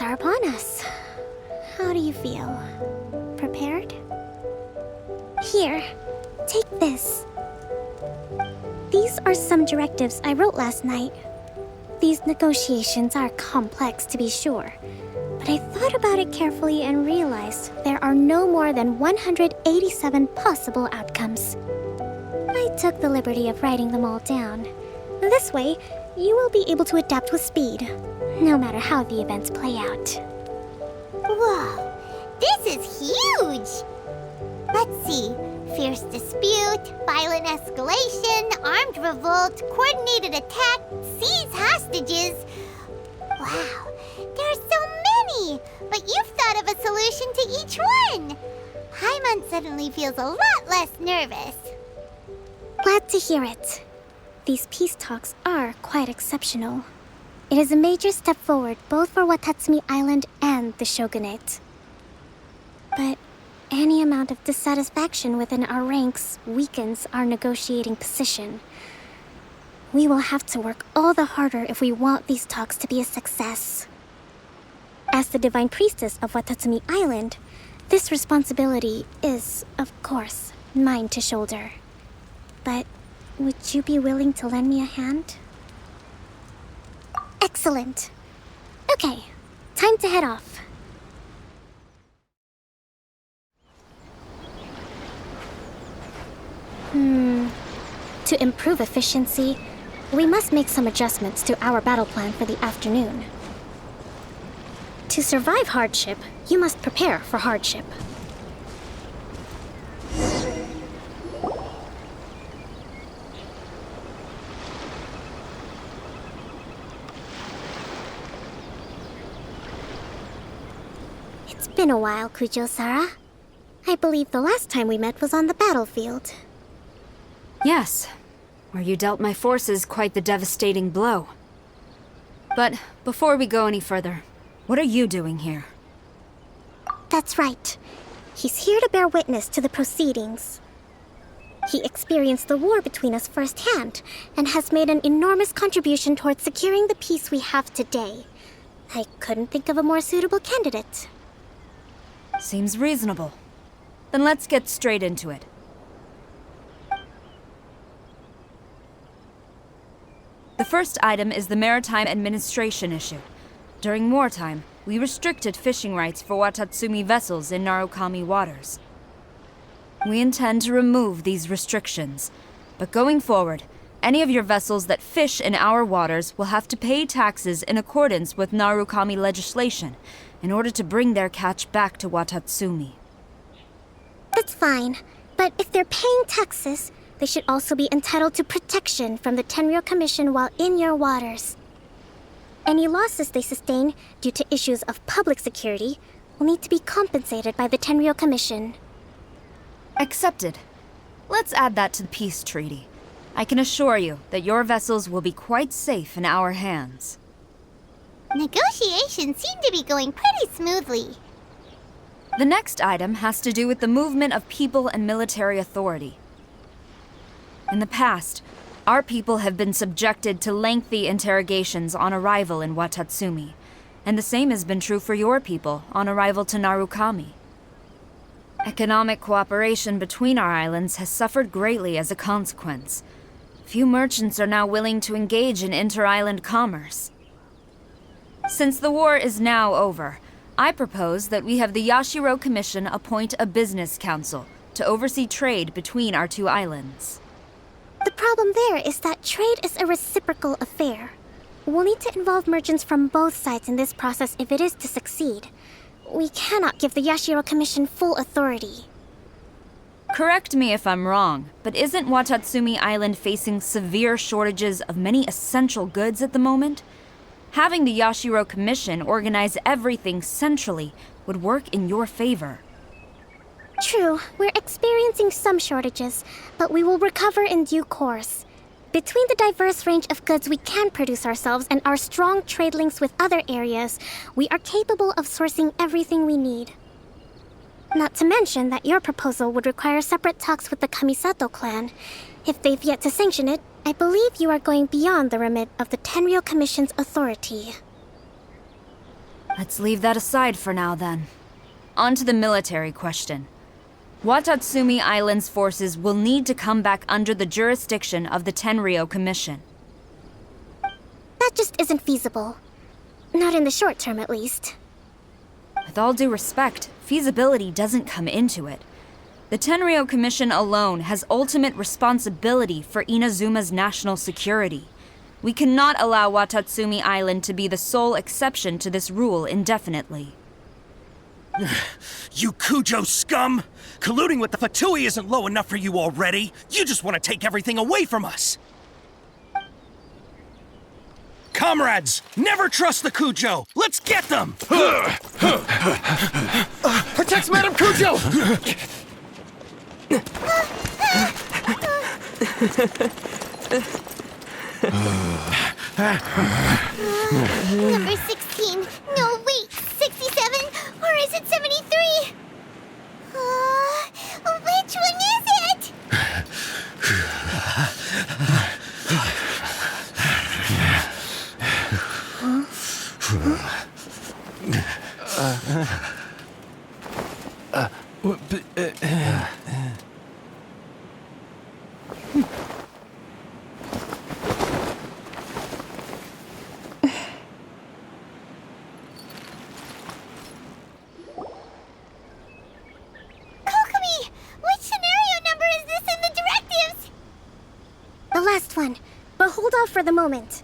are upon us. How do you feel? Prepared? Here, take this. These are some directives I wrote last night. These negotiations are complex, to be sure, but I thought about it carefully and realized there are no more than 187 possible outcomes. I took the liberty of writing them all down. This way, you will be able to adapt with speed, no matter how the events play out. Whoa, this is huge! Let's see. Fierce dispute, violent escalation, armed revolt, coordinated attack, seize hostages. Wow, there are so many! But you've thought of a solution to each one! Paimon suddenly feels a lot less nervous. Glad to hear it. These peace talks are quite exceptional. It is a major step forward both for Watatsumi Island and the Shogunate. But any amount of dissatisfaction within our ranks weakens our negotiating position. We will have to work all the harder if we want these talks to be a success. As the Divine Priestess of Watatsumi Island, this responsibility is, of course, mine to shoulder. But would you be willing to lend me a hand? Excellent. Okay, time to head off. To improve efficiency, we must make some adjustments to our battle plan for the afternoon. To survive hardship, you must prepare for hardship. It's been a while, Kujo-Sara. I believe the last time we met was on the battlefield. Yes, where you dealt my forces quite the devastating blow. But before we go any further, what are you doing here? That's right. He's here to bear witness to the proceedings. He experienced the war between us firsthand, and has made an enormous contribution towards securing the peace we have today. I couldn't think of a more suitable candidate. Seems reasonable. Then let's get straight into it. The first item is the maritime administration issue. During wartime, we restricted fishing rights for Watatsumi vessels in Narukami waters. We intend to remove these restrictions, but going forward, any of your vessels that fish in our waters will have to pay taxes in accordance with Narukami legislation in order to bring their catch back to Watatsumi. That's fine, but if they're paying taxes, they should also be entitled to protection from the Tenryou Commission while in your waters. Any losses they sustain due to issues of public security will need to be compensated by the Tenryou Commission. Accepted. Let's add that to the peace treaty. I can assure you that your vessels will be quite safe in our hands. Negotiations seem to be going pretty smoothly. The next item has to do with the movement of people and military authority. In the past, our people have been subjected to lengthy interrogations on arrival in Watatsumi, and the same has been true for your people on arrival to Narukami. Economic cooperation between our islands has suffered greatly as a consequence. Few merchants are now willing to engage in inter-island commerce. Since the war is now over, I propose that we have the Yashiro Commission appoint a business council to oversee trade between our two islands. The problem there is that trade is a reciprocal affair. We'll need to involve merchants from both sides in this process if it is to succeed. We cannot give the Yashiro Commission full authority. Correct me if I'm wrong, but isn't Watatsumi Island facing severe shortages of many essential goods at the moment? Having the Yashiro Commission organize everything centrally would work in your favor. True, we're experiencing some shortages, but we will recover in due course. Between the diverse range of goods we can produce ourselves and our strong trade links with other areas, we are capable of sourcing everything we need. Not to mention that your proposal would require separate talks with the Kamisato clan. If they've yet to sanction it, I believe you are going beyond the remit of the Tenryou Commission's authority. Let's leave that aside for now, then. On to the military question. Watatsumi Island's forces will need to come back under the jurisdiction of the Tenryou Commission. That just isn't feasible. Not in the short term, at least. With all due respect, feasibility doesn't come into it. The Tenryou Commission alone has ultimate responsibility for Inazuma's national security. We cannot allow Watatsumi Island to be the sole exception to this rule indefinitely. You Kujo scum! Colluding with the Fatui isn't low enough for you already! You just want to take everything away from us! Comrades, never trust the Kujo! Let's get them! Protect Madame Kujo! Number 16. No, wait. 67? Or is it 73? Which one is it? The last one, but hold off for the moment.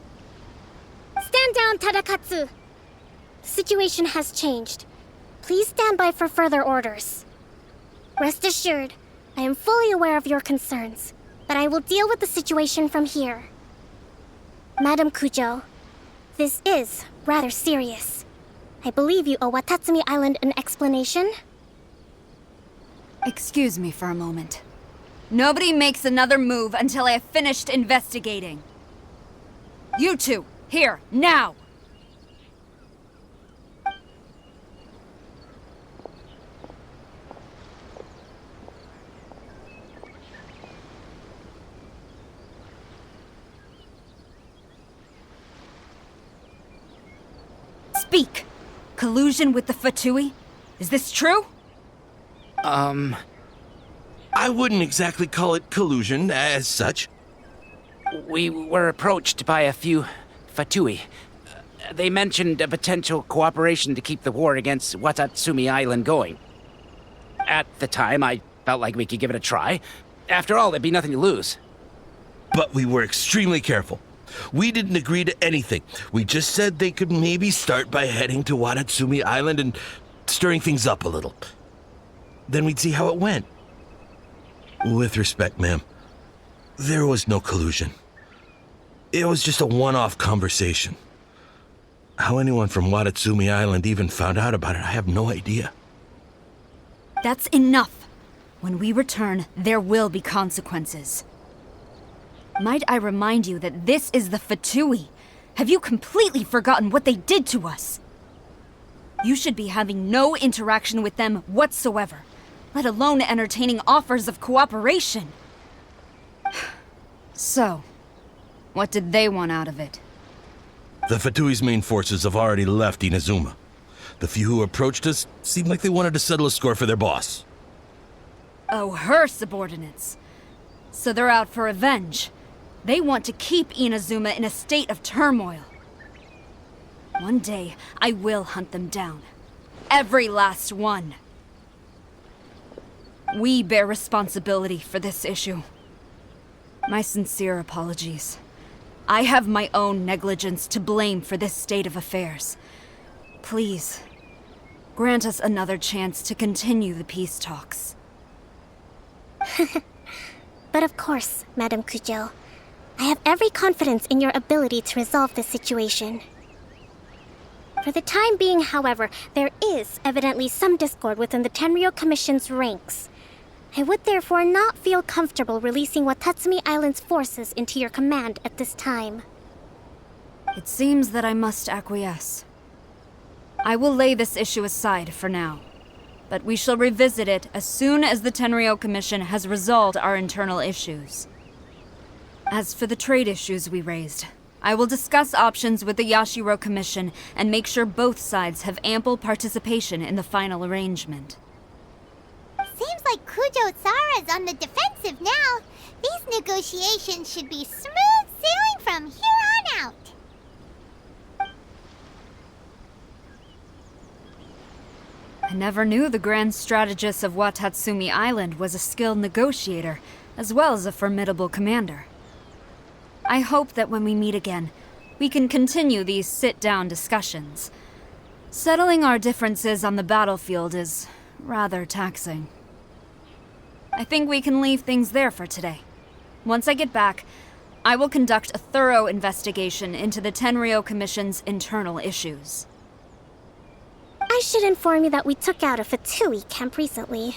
Stand down, Tadakatsu! The situation has changed. Please stand by for further orders. Rest assured, I am fully aware of your concerns, but I will deal with the situation from here. Madam Kujo, this is rather serious. I believe you owe Watatsumi Island an explanation. Excuse me for a moment. Nobody makes another move until I have finished investigating. You two, here, now! Speak! Collusion with the Fatui? Is this true? I wouldn't exactly call it collusion as such. We were approached by a few Fatui. They mentioned a potential cooperation to keep the war against Watatsumi Island going. At the time, I felt like we could give it a try. After all, there'd be nothing to lose. But we were extremely careful. We didn't agree to anything. We just said they could maybe start by heading to Watatsumi Island and stirring things up a little. Then we'd see how it went. With respect, ma'am, there was no collusion. It was just a one-off conversation. How anyone from Watatsumi Island even found out about it, I have no idea. That's enough. When we return, there will be consequences. Might I remind you that this is the Fatui? Have you completely forgotten what they did to us? You should be having no interaction with them whatsoever, let alone entertaining offers of cooperation. So, what did they want out of it? The Fatui's main forces have already left Inazuma. The few who approached us seemed like they wanted to settle a score for their boss. Oh, her subordinates. So they're out for revenge. They want to keep Inazuma in a state of turmoil. One day, I will hunt them down. Every last one. We bear responsibility for this issue. My sincere apologies. I have my own negligence to blame for this state of affairs. Please, grant us another chance to continue the peace talks. But of course, Madam Kujo, I have every confidence in your ability to resolve this situation. For the time being, however, there is evidently some discord within the Tenryou Commission's ranks. I would therefore not feel comfortable releasing Watatsumi Island's forces into your command at this time. It seems that I must acquiesce. I will lay this issue aside for now, but we shall revisit it as soon as the Tenryou Commission has resolved our internal issues. As for the trade issues we raised, I will discuss options with the Yashiro Commission and make sure both sides have ample participation in the final arrangement. Seems like Kujo-Sara's on the defensive now. These negotiations should be smooth sailing from here on out. I never knew the Grand Strategist of Watatsumi Island was a skilled negotiator, as well as a formidable commander. I hope that when we meet again, we can continue these sit-down discussions. Settling our differences on the battlefield is rather taxing. I think we can leave things there for today. Once I get back, I will conduct a thorough investigation into the Tenryou Commission's internal issues. I should inform you that we took out a Fatui camp recently.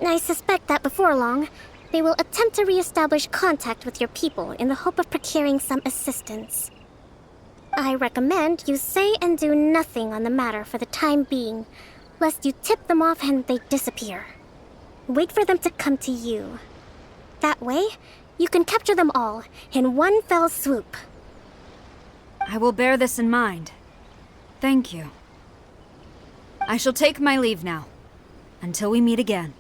I suspect that before long, they will attempt to re-establish contact with your people in the hope of procuring some assistance. I recommend you say and do nothing on the matter for the time being, lest you tip them off and they disappear. Wait for them to come to you. That way, you can capture them all in one fell swoop. I will bear this in mind. Thank you. I shall take my leave now, until we meet again.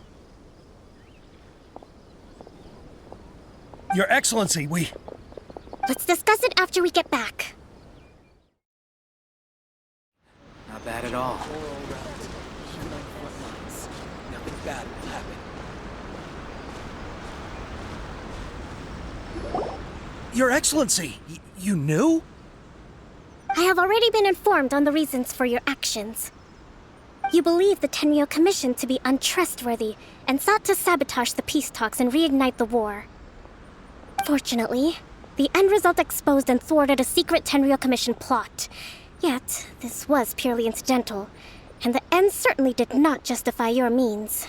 Your Excellency, we... Let's discuss it after we get back. Not bad at all. Nothing bad will happen. Your Excellency, you knew? I have already been informed on the reasons for your actions. You believe the Tenryou Commission to be untrustworthy and sought to sabotage the peace talks and reignite the war. Fortunately, the end result exposed and thwarted a secret Tenryou Commission plot. Yet, this was purely incidental, and the end certainly did not justify your means.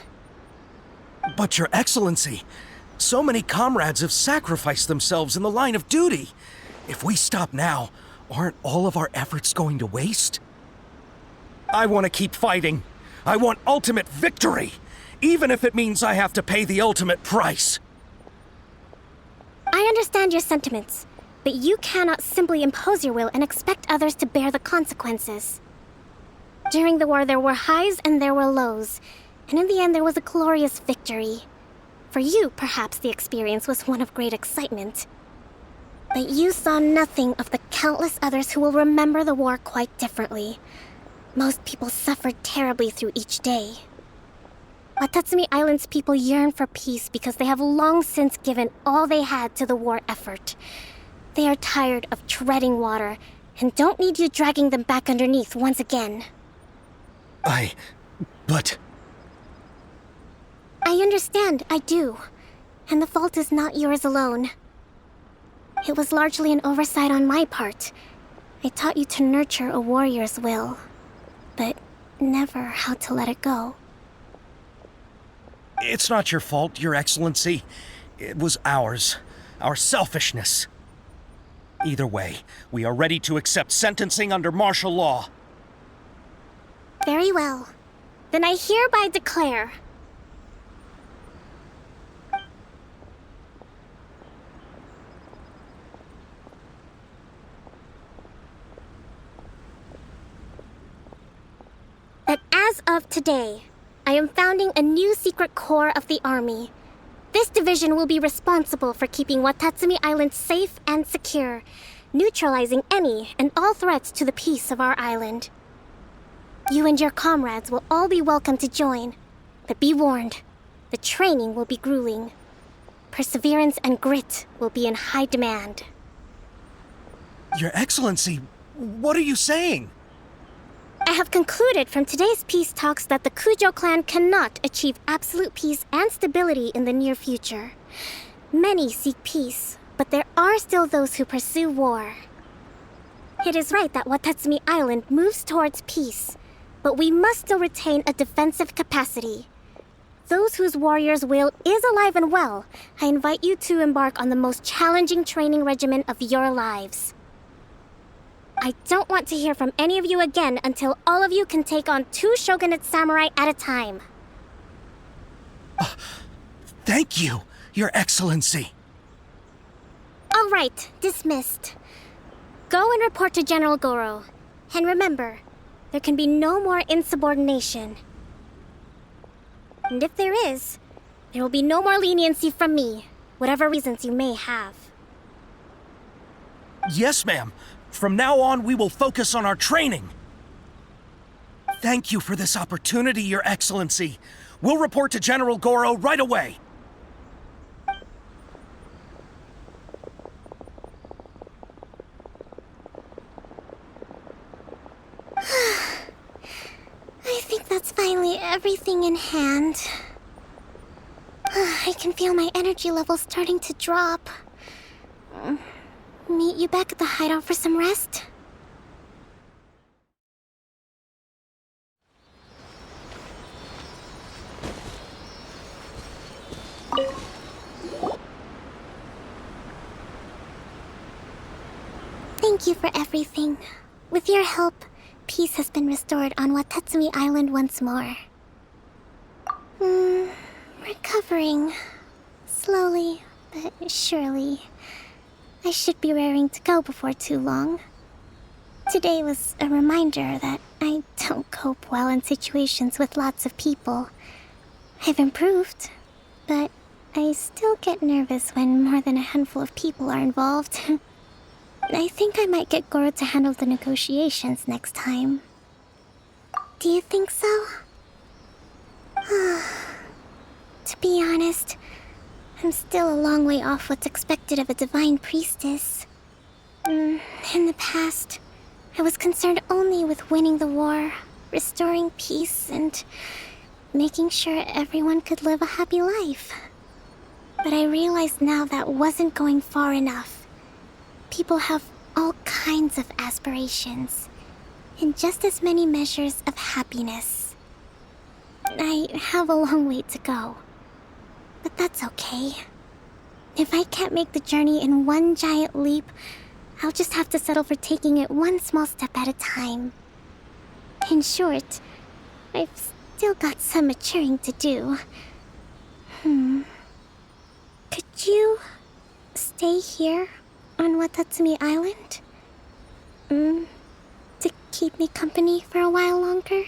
But Your Excellency, so many comrades have sacrificed themselves in the line of duty. If we stop now, aren't all of our efforts going to waste? I want to keep fighting. I want ultimate victory, even if it means I have to pay the ultimate price. I understand your sentiments, but you cannot simply impose your will and expect others to bear the consequences. During the war, there were highs and there were lows, and in the end, there was a glorious victory. For you, perhaps the experience was one of great excitement. But you saw nothing of the countless others who will remember the war quite differently. Most people suffered terribly through each day. Watatsumi Island's people yearn for peace because they have long since given all they had to the war effort. They are tired of treading water and don't need you dragging them back underneath once again. But... I understand, I do. And the fault is not yours alone. It was largely an oversight on my part. I taught you to nurture a warrior's will, but never how to let it go. It's not your fault, Your Excellency. It was ours. Our selfishness. Either way, we are ready to accept sentencing under martial law. Very well. Then I hereby declare... that as of today, I am founding a new secret corps of the army. This division will be responsible for keeping Watatsumi Island safe and secure, neutralizing any and all threats to the peace of our island. You and your comrades will all be welcome to join, but be warned, the training will be grueling. Perseverance and grit will be in high demand. Your Excellency, what are you saying? I have concluded from today's peace talks that the Kujo clan cannot achieve absolute peace and stability in the near future. Many seek peace, but there are still those who pursue war. It is right that Watatsumi Island moves towards peace, but we must still retain a defensive capacity. Those whose warrior's will is alive and well, I invite you to embark on the most challenging training regimen of your lives. I don't want to hear from any of you again until all of you can take on 2 shogunate samurai at a time. Thank you, Your Excellency. All right, dismissed. Go and report to General Goro. And remember, there can be no more insubordination. And if there is, there will be no more leniency from me, whatever reasons you may have. Yes, ma'am. From now on, we will focus on our training. Thank you for this opportunity, Your Excellency. We'll report to General Goro right away. I think that's finally everything in hand. I can feel my energy levels starting to drop. Meet you back at the hideout for some rest? Thank you for everything. With your help, peace has been restored on Watatsumi Island once more. Recovering. Slowly, but surely. I should be raring to go before too long. Today was a reminder that I don't cope well in situations with lots of people. I've improved, but I still get nervous when more than a handful of people are involved. I think I might get Goro to handle the negotiations next time. Do you think so? To be honest, I'm still a long way off what's expected of a divine priestess. In the past, I was concerned only with winning the war, restoring peace, and making sure everyone could live a happy life. But I realize now that wasn't going far enough. People have all kinds of aspirations, and just as many measures of happiness. I have a long way to go, but that's okay. If I can't make the journey in one giant leap, I'll just have to settle for taking it one small step at a time. In short, I've still got some maturing to do. Could you stay here on Watatsumi Island? To keep me company for a while longer?